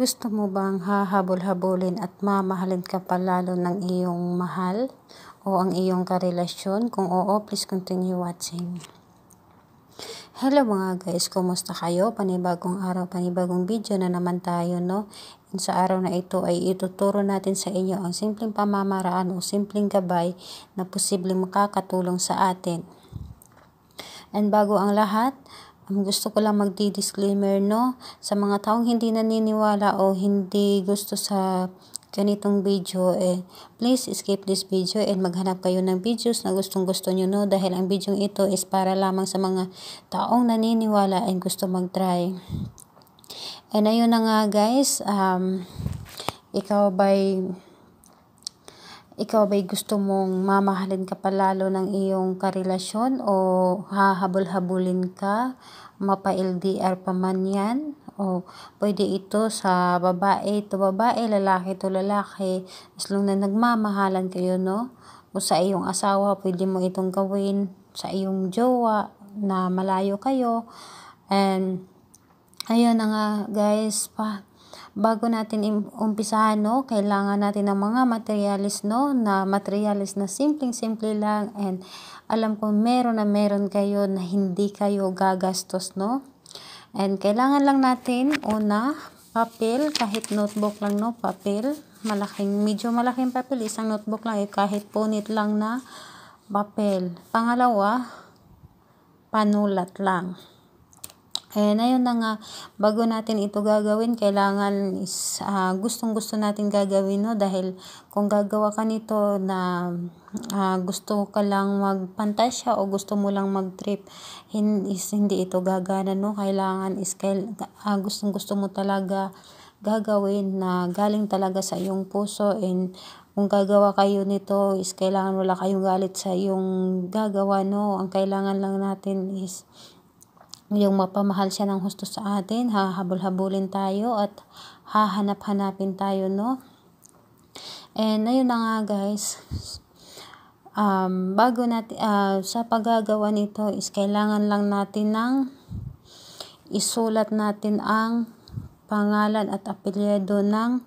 Gusto mo bang hahabol-habulin at mamahalin ka pa lalo ng iyong mahal o ang iyong karelasyon? Kung oo, please continue watching. Hello mga guys, kumusta kayo? Panibagong araw, panibagong video na naman tayo, no? And sa araw na ito ay ituturo natin sa inyo ang simpleng pamamaraan o simpleng gabay na posibleng makakatulong sa atin. And bago ang lahat, gusto ko lang magdi-disclaimer, no? Sa mga taong hindi naniniwala o hindi gusto sa ganitong video, please skip this video and maghanap kayo ng videos na gustong-gusto nyo, no? Dahil ang video ito is para lamang sa mga taong naniniwala and gusto mag-try. And ayun na nga guys, ikaw ba'y gusto mong mamahalin ka palalo ng iyong karelasyon o hahabol-habulin ka, mapa-LDR pa man yan, o pwede ito sa babae to babae, lalaki to lalaki, as long na nagmamahalan kayo, no? O sa iyong asawa, pwede mo itong gawin sa iyong jowa na malayo kayo. And ayun na nga guys, bago natin umpisahan, no, kailangan natin ng mga materialis, no, na materialis na simpleng-simple lang, and alam ko meron kayo na hindi kayo gagastos, no. And kailangan lang natin una, papel, kahit notebook lang, no, papel, medyo malaking papel, isang notebook lang, kahit punit lang na papel. Pangalawa, panulat lang. And ayun na nga, bago natin ito gagawin, kailangan is gustong-gusto natin gagawin, no? Dahil kung gagawa ka nito na gusto ka lang magpantasya o gusto mo lang mag-trip, hindi ito gagana, no? Kailangan is gustong-gusto mo talaga gagawin na galing talaga sa iyong puso. And kung gagawa kayo nito is kailangan wala kayong galit sa iyong gagawa, no? Ang kailangan lang natin is yung mapamahal siya ng husto sa atin, hahabol-habulin tayo at hahanap-hanapin tayo, no? And ayun na nga guys, bago natin, sa paggagawa nito is kailangan lang natin ng isulat natin ang pangalan at apelyido ng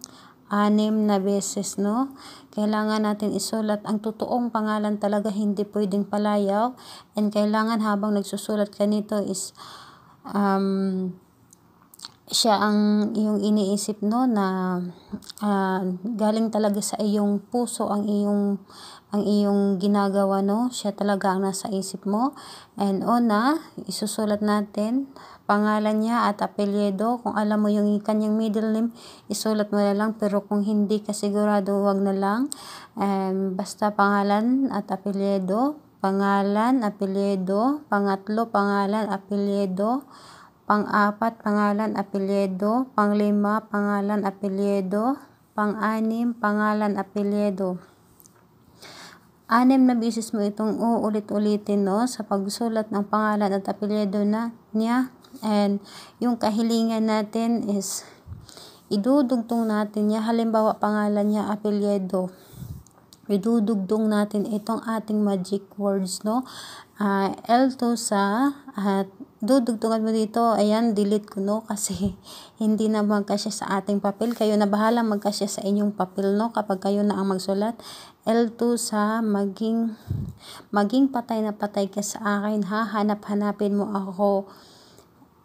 6 na beses, no? Kailangan natin isulat ang totoong pangalan talaga, hindi pwedeng palayaw. And kailangan habang nagsusulat ka nito is siya ang iyong iniisip, no, na galing talaga sa iyong puso ang iyong ginagawa, no? Siya talaga ang nasa isip mo. And una, isusulat natin pangalan niya at apelyido. Kung alam mo yung kanyang middle name, isulat mo na lang, pero kung hindi ka sigurado, wag na lang. Basta pangalan at apelyido, pangalan, apelyido, pangatlo, pangalan, apelyido, pang-apat, pangalan, apelyido, pang-5, pangalan, apelyido, pang-6, pangalan, apelyido. 6 na beses mo itong uulit-ulitin, no, sa pagsulat ng pangalan at apelyido niya. And yung kahilingan natin is idudugtong natin niya. Halimbawa, pangalan niya, apelyido, idudugtong natin itong ating magic words, no, L2 sa dudugtungan mo dito. Ayan, delete ko, no, kasi hindi na magkasya sa ating papel. Kayo na bahala magkasya sa inyong papel, no, kapag kayo na ang magsulat. L2 sa maging patay na patay ka sa akin, hahanap-hanapin mo ako,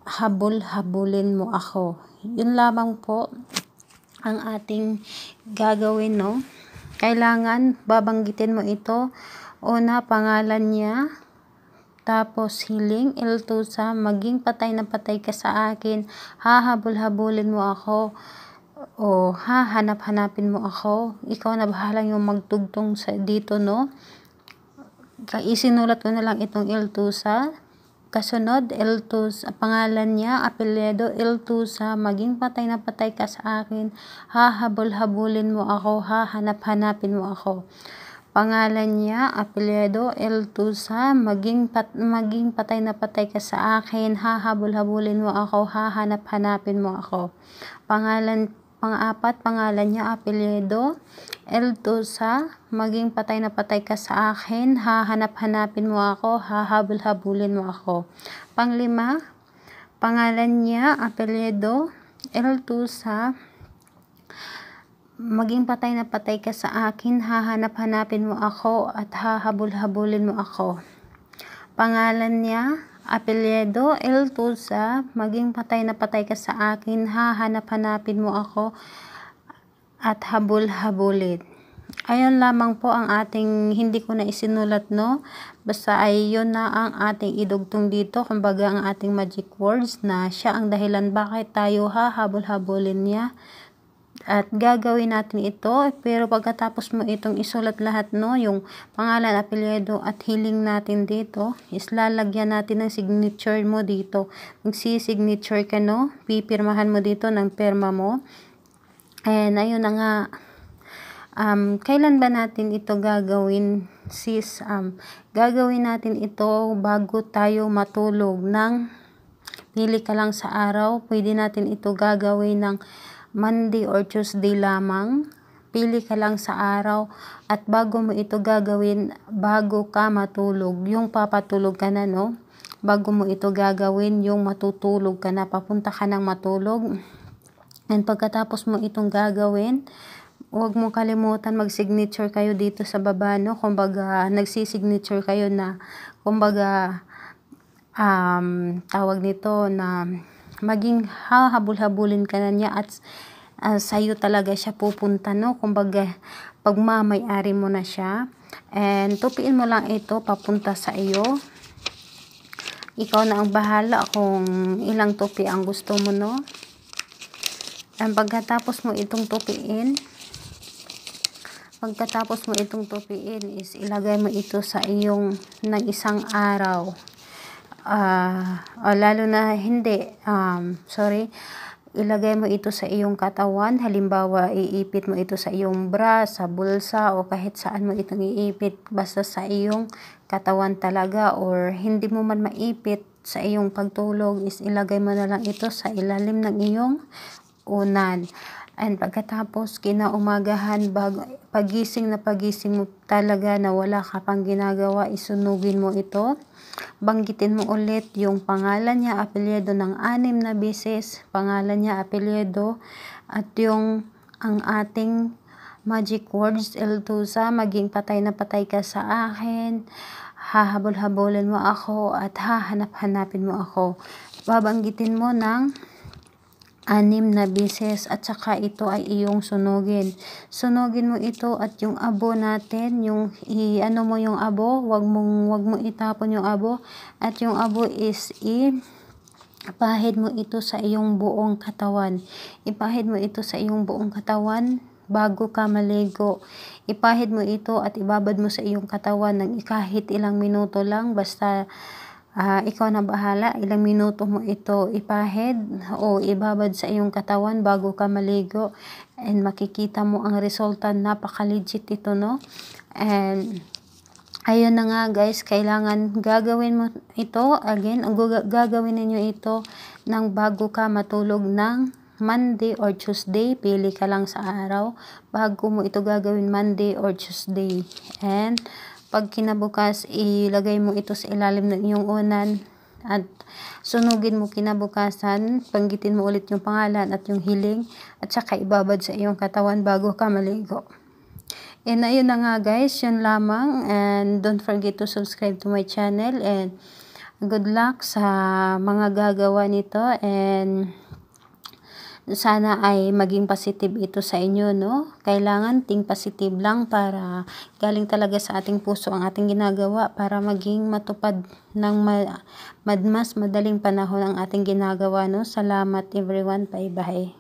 habol-habulin mo ako. Yun lamang po ang ating gagawin, no. Kailangan babanggitin mo ito. Una, pangalan niya, tapos hiling, L2 sa maging patay na patay ka sa akin, hahabol-habulin mo ako o hahanap-hanapin mo ako. Ikaw na bahala yung magtugtong dito, no. Isinulat ko na lang itong L2 sa. Kasunod, L2 sa pangalan niya, apelyido, L2 sa maging patay na patay ka sa akin, hahabol-habulin mo ako, hahanap-hanapin mo ako. Pangalan niya, apelyido, L2 sa maging patay na patay ka sa akin, hahabol-habulin mo ako, hahanap-hanapin mo ako. Pang-apat, pangalan niya, apelyido, L2 sa maging patay na patay ka sa akin, hahanap-hanapin mo ako, hahabol-habulin mo ako. Pang-5, pangalan niya, apelyido, L2 sa Maging patay na patay ka sa akin, hahanap-hanapin mo ako at hahabol-habulin mo ako. Pangalan niya, apelyido, Eltusa, maging patay na patay ka sa akin, hahanap-hanapin mo ako at habol-habulin. Ayun lamang po ang ating, hindi ko na isinulat, no? Basta ay yun na ang ating idugtong dito, kumbaga ang ating magic words na siya ang dahilan bakit tayo hahabol-habulin niya. At gagawin natin ito, pero pagkatapos mo itong isulat lahat, no, yung pangalan, apelyido at hiling natin dito, is lalagyan natin ng signature mo dito. Magsi-signature ka, no, pipirmahan mo dito ng perma mo. And ayun na nga, kailan ba natin ito gagawin, sis? Gagawin natin ito bago tayo matulog ng pili ka lang sa araw. Pwede natin ito gagawin ng Monday or Tuesday lamang. Pili ka lang sa araw at bago mo ito gagawin, bago ka matulog, yung papatulog ka na, no? Bago mo ito gagawin, yung matutulog ka na, papunta ka ng matulog. And pagkatapos mo itong gagawin, huwag mo kalimutan mag-signature kayo dito sa baba, no? Kumbaga, nagsi-signature kayo na, kumbaga, tawag nito na maging hahabol-habulin ka na niya at sa'yo talaga siya pupunta, no? Kumbaga, pagmamay-ari mo na siya. And tupiin mo lang ito papunta sa iyo. Ikaw na ang bahala kung ilang tupi ang gusto mo, no? And pagkatapos mo itong tupiin, is ilagay mo ito sa iyong ng isang araw. Lalo na ilagay mo ito sa iyong katawan. Halimbawa, iipit mo ito sa iyong bra, sa bulsa, o kahit saan mo itong iipit, basta sa iyong katawan talaga, or hindi mo man maipit sa iyong pagtulog, is ilagay mo na lang ito sa ilalim ng iyong unan. And pagkatapos, kinaumagahan, pagising mo talaga na wala ka pang ginagawa, isunugin mo ito. Banggitin mo ulit yung pangalan niya, apelyido ng 6 na beses, pangalan niya, apelyido, at yung ang ating magic words, Eltusa, maging patay na patay ka sa akin, hahabol-habulin mo ako, at hahanap-hanapin mo ako. Babanggitin mo ng 6 na beses at saka ito ay iyong sunugin. Sunugin mo ito at yung abo natin, yung mo yung abo, wag mo itapon yung abo, at yung abo is ipahid mo ito sa iyong buong katawan. Ipahid mo ito sa iyong buong katawan bago ka maligo. Ipahid mo ito at ibabad mo sa iyong katawan ng kahit ilang minuto lang, basta ikaw na bahala, ilang minuto mo ito ipahid o ibabad sa iyong katawan bago ka maligo, and makikita mo ang resulta. Napaka-legit ito, no? And ayun na nga guys, kailangan gagawin mo ito again, gagawin ninyo ito ng bago ka matulog ng Monday or Tuesday. Pili ka lang sa araw bago mo ito gagawin, Monday or Tuesday. And pag kinabukas, ilagay mo ito sa ilalim ng iyong unan at sunugin mo kinabukasan. Banggitin mo ulit yung pangalan at yung hiling at saka ibabad sa iyong katawan bago ka maligo. And ayun na nga guys, yun lamang, and don't forget to subscribe to my channel, and good luck sa mga gagawa nito, and sana ay maging positive ito sa inyo, no? Kailangan think positive lang para galing talaga sa ating puso ang ating ginagawa para maging matupad ng mas madaling panahon ang ating ginagawa, no? Salamat everyone. Bye-bye.